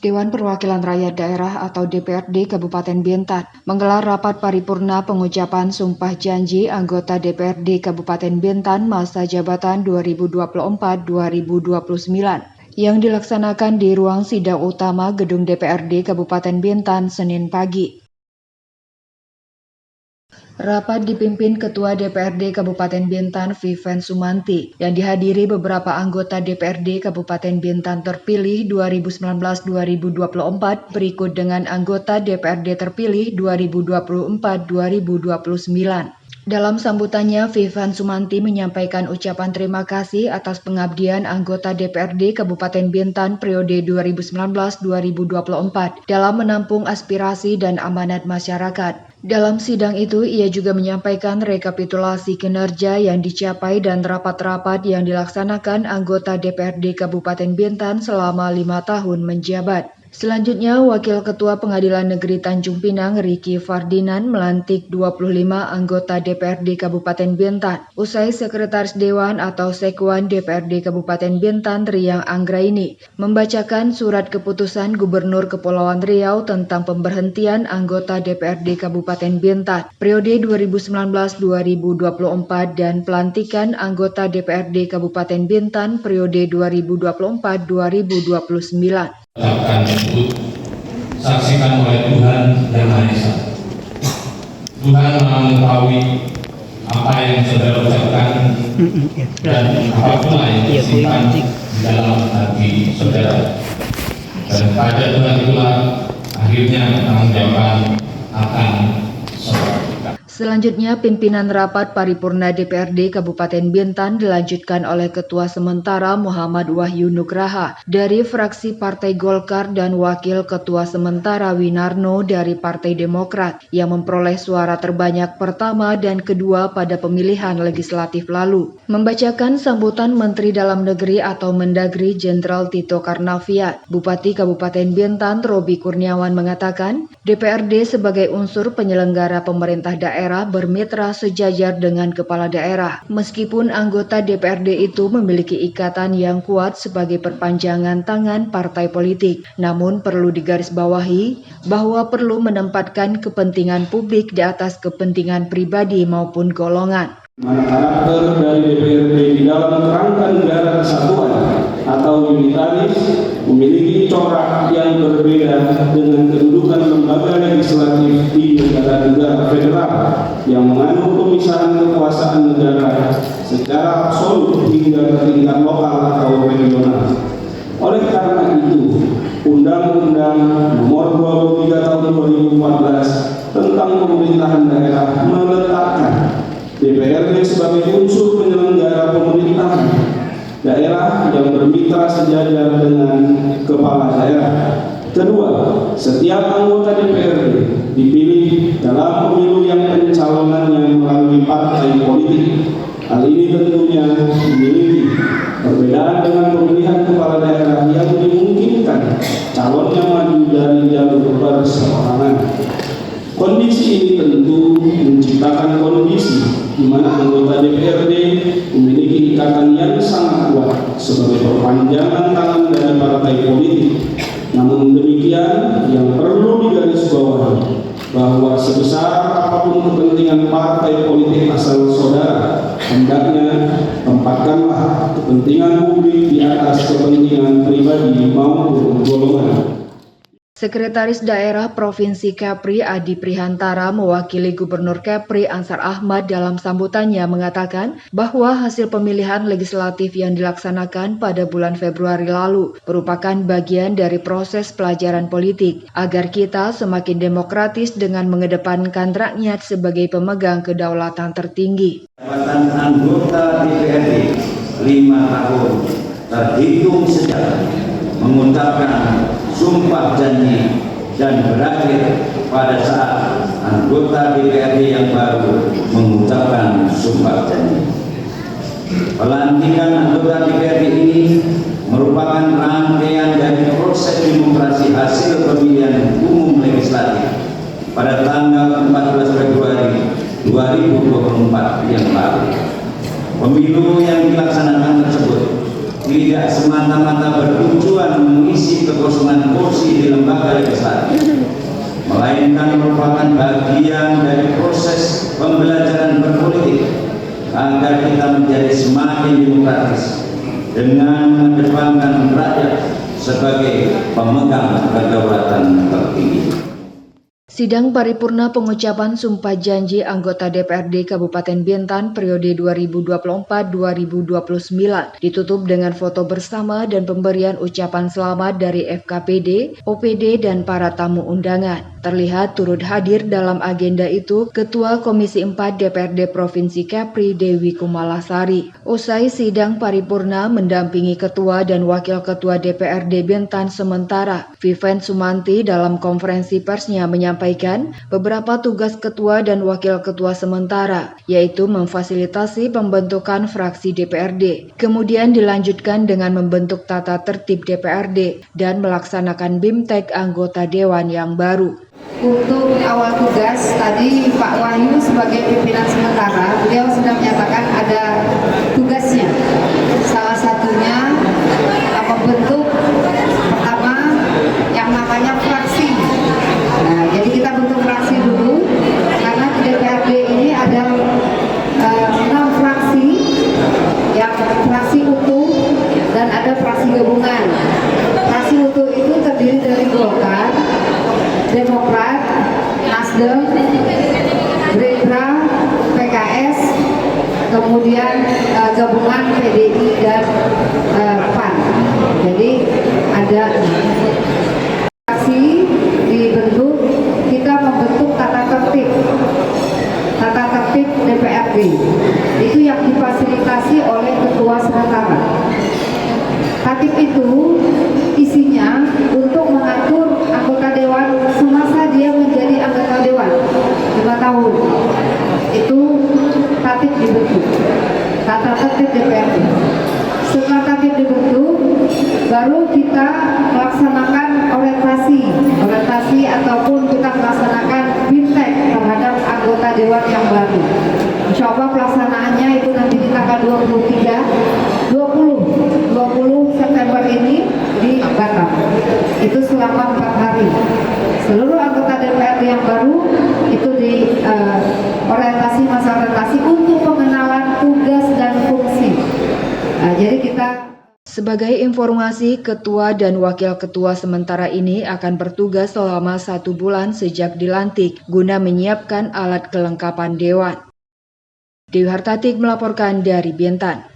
Dewan Perwakilan Rakyat Daerah atau DPRD Kabupaten Bintan menggelar rapat paripurna pengucapan sumpah janji anggota DPRD Kabupaten Bintan masa jabatan 2024-2029 yang dilaksanakan di ruang sidang utama Gedung DPRD Kabupaten Bintan Senin pagi. Rapat dipimpin Ketua DPRD Kabupaten Bintan Viven Sumanti dan dihadiri beberapa anggota DPRD Kabupaten Bintan terpilih 2019-2024 berikut dengan anggota DPRD terpilih 2024-2029. Dalam sambutannya, Viven Sumanti menyampaikan ucapan terima kasih atas pengabdian anggota DPRD Kabupaten Bintan periode 2019-2024 dalam menampung aspirasi dan amanat masyarakat. Dalam sidang itu, ia juga menyampaikan rekapitulasi kinerja yang dicapai dan rapat-rapat yang dilaksanakan anggota DPRD Kabupaten Bintan selama 5 tahun menjabat. Selanjutnya, Wakil Ketua Pengadilan Negeri Tanjung Pinang, Ricky Fardinand, melantik 25 anggota DPRD Kabupaten Bintan. Usai Sekretaris Dewan atau Sekwan DPRD Kabupaten Bintan, Riang Anggraini, membacakan surat keputusan Gubernur Kepulauan Riau tentang pemberhentian anggota DPRD Kabupaten Bintan periode 2019-2024 dan pelantikan anggota DPRD Kabupaten Bintan periode 2024-2029. Ucapkan tersebut saksikan oleh Tuhan Yang Maha Esa. Tuhan mengetahui apa yang saudara ucapkan dan apapun yang tersimpan di dalam hati saudara. Dan pada Tuhan itulah akhirnya tanggung jawab akan saudara. Selanjutnya, pimpinan rapat paripurna DPRD Kabupaten Bintan dilanjutkan oleh Ketua Sementara Muhammad Wahyu Nugraha dari fraksi Partai Golkar dan Wakil Ketua Sementara Winarno dari Partai Demokrat yang memperoleh suara terbanyak pertama dan kedua pada pemilihan legislatif lalu. Membacakan sambutan Menteri Dalam Negeri atau Mendagri Jenderal Tito Karnavian, Bupati Kabupaten Bintan Robi Kurniawan mengatakan, DPRD sebagai unsur penyelenggara pemerintah daerah bermitra sejajar dengan kepala daerah. Meskipun anggota DPRD itu memiliki ikatan yang kuat sebagai perpanjangan tangan partai politik, namun perlu digarisbawahi bahwa perlu menempatkan kepentingan publik di atas kepentingan pribadi maupun golongan. Karakter dari DPRD di dalam kerangka negara kesatuan atau unitaris memiliki corak yang berbeda dengan kedudukan lembaga legislatif di negara-negara federal yang mengandung pemisahan kekuasaan negara secara absolut hingga ke tingkat lokal atau regional. Oleh karena itu, Undang-Undang Nomor 23 Tahun 2014 tentang Pemerintahan Daerah meletakkan DPRD sebagai unsur penyelenggara pemerintahan daerah yang bermitra sejajar dengan kepala daerah. Kedua, setiap anggota DPRD dipilih dalam pemilu yang pencalonannya melalui partai politik. Hal ini tentunya memiliki perbedaan dengan pemilihan kepala daerah yang dimungkinkan calonnya maju dari jalur perseorangan. Kondisi ini tentu menciptakan kondisi di mana anggota DPRD memiliki ikatan yang sangat kuat sebagai perpanjangan tangan dari partai politik. Namun demikian, yang perlu digarisbawahi bahwa sebesar apapun kepentingan partai politik asal saudara, hendaknya tempatkanlah kepentingan publik di atas kepentingan pribadi maupun golongan. Sekretaris Daerah Provinsi Kepri Adi Prihantara mewakili Gubernur Kepri Ansar Ahmad dalam sambutannya mengatakan bahwa hasil pemilihan legislatif yang dilaksanakan pada bulan Februari lalu merupakan bagian dari proses pelajaran politik agar kita semakin demokratis dengan mengedepankan rakyat sebagai pemegang kedaulatan tertinggi. Jabatan anggota DPRD 5 tahun terhitung sejak mengucapkan sumpah janji dan berakhir pada saat anggota DPRD yang baru mengucapkan sumpah janji. Pelantikan anggota DPRD ini merupakan rangkaian dari proses demokrasi hasil pemilihan umum legislatif pada tanggal 14 Februari 2024 yang lalu. Pemilu yang dilaksanakan tersebut tidak semata-mata bertujuan mengisi kekosongan kursi di lembaga legislatif, melainkan merupakan bagian dari proses pembelajaran berpolitik agar kita menjadi semakin demokratis dengan mengedepankan rakyat sebagai pemegang kedaulatan tertinggi. Sidang paripurna pengucapan sumpah janji anggota DPRD Kabupaten Bintan periode 2024-2029 ditutup dengan foto bersama dan pemberian ucapan selamat dari FKPD, OPD, dan para tamu undangan. Terlihat turut hadir dalam agenda itu Ketua Komisi 4 DPRD Provinsi Kepri Dewi Kumalasari. Usai sidang paripurna mendampingi Ketua dan Wakil Ketua DPRD Bintan sementara, Viven Sumanti dalam konferensi persnya menyampaikan beberapa tugas ketua dan wakil ketua sementara, yaitu memfasilitasi pembentukan fraksi DPRD, kemudian dilanjutkan dengan membentuk tata tertib DPRD dan melaksanakan BIMTEK anggota dewan yang baru. Untuk awal tugas tadi Pak Wahyu sebagai pimpinan sementara, beliau sudah menyatakan ada tugasnya. Salah satunya membentuk pertama yang namanya fraksi. Nah, jadi kita bentuk fraksi dulu karena di DPRD ini ada 6 fraksi, yang fraksi utuh dan ada fraksi gabungan. Fraksi utuh itu terdiri dari Golkar, Demokrat, Nasdem, Gerindra, PKS, kemudian gabungan PDI dan PAN. Jadi ada fraksi dibentuk, kita membentuk tata tertib DPRD. Itu yang difasilitasi oleh ketua sementara. Tatip itu isinya untuk mengatur anggota dewan semasa dia menjadi anggota dewan 5 tahun. Itu tatip dibentuk, tata tertib DPRD. Setelah tatip dibentuk, baru kita melaksanakan orientasi ataupun kita melaksanakan BIMTEK terhadap anggota dewan yang baru. Insya Allah pelaksanaannya itu nanti di tanggal 20 September ini di Batam. Itu selama 4 hari. Seluruh anggota DPRD yang baru itu di masa orientasi untuk pengenalan tugas dan fungsi. Jadi kita Sebagai informasi, ketua dan wakil ketua sementara ini akan bertugas selama 1 bulan sejak dilantik guna menyiapkan alat kelengkapan dewan. Dewi Hartatik melaporkan dari Bintan.